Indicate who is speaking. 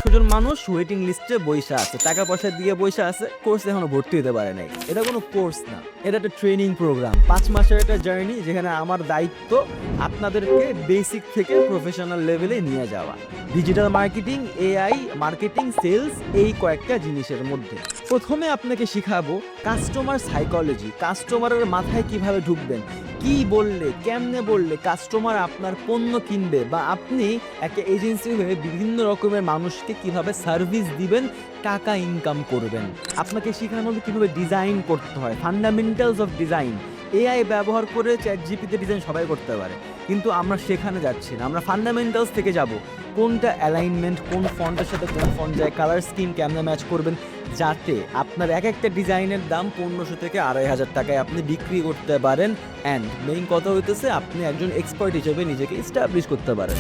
Speaker 1: 100 জন মানুষ ওয়েটিং লিস্টে বইসা আছে, টাকা পয়সা দিয়ে বইসা আছে, কোর্সে এখনো ভর্তি হতে পারে নাই। এটা কোনো কোর্স না, এটা একটা ট্রেনিং প্রোগ্রাম, 5 মাসের একটা জার্নি, যেখানে আমার দায়িত্ব আপনাদেরকে বেসিক থেকে প্রফেশনাল লেভেলে নিয়ে যাওয়া। Digital marketing, AI marketing, sales, এই কয়েকটা জিনিসের মধ্যে প্রথমে আপনাকে শিখাবো কাস্টমার সাইকোলজি, কাস্টমারের মাথায় কিভাবে ঢুকবেন, কি বললে, কেমনে বললে কাস্টমার আপনার পণ্য কিনবে, বা আপনি একটা এজেন্সি হয়ে বিভিন্ন রকমের মানুষকে কিভাবে সার্ভিস দিবেন, টাকা ইনকাম করবেন। আপনাকে শেখানো হবে কিভাবে ডিজাইন করতে হয়, ফান্ডামেন্টালস অফ ডিজাইন। এআই ব্যবহার করে চ্যাটজিপিটি ডিজাইন সবাই করতে পারে, কিন্তু আমরা সেখানে যাচ্ছি না, আমরা ফান্ডামেন্টালস থেকে যাব। কোনটা অ্যালাইনমেন্ট, কোন ফন্টের সাথে কোন ফন্ট যায়, কালার স্কিম কেমনে ম্যাচ করবেন, যাতে আপনার এক একটা ডিজাইনের দাম 1500 থেকে 2500 টাকায় আপনি বিক্রি করতে পারেন। অ্যান্ড মেইন কথা হইতেছে আপনি একজন এক্সপার্ট হিসেবে নিজেকে এস্টাবলিশ করতে পারেন।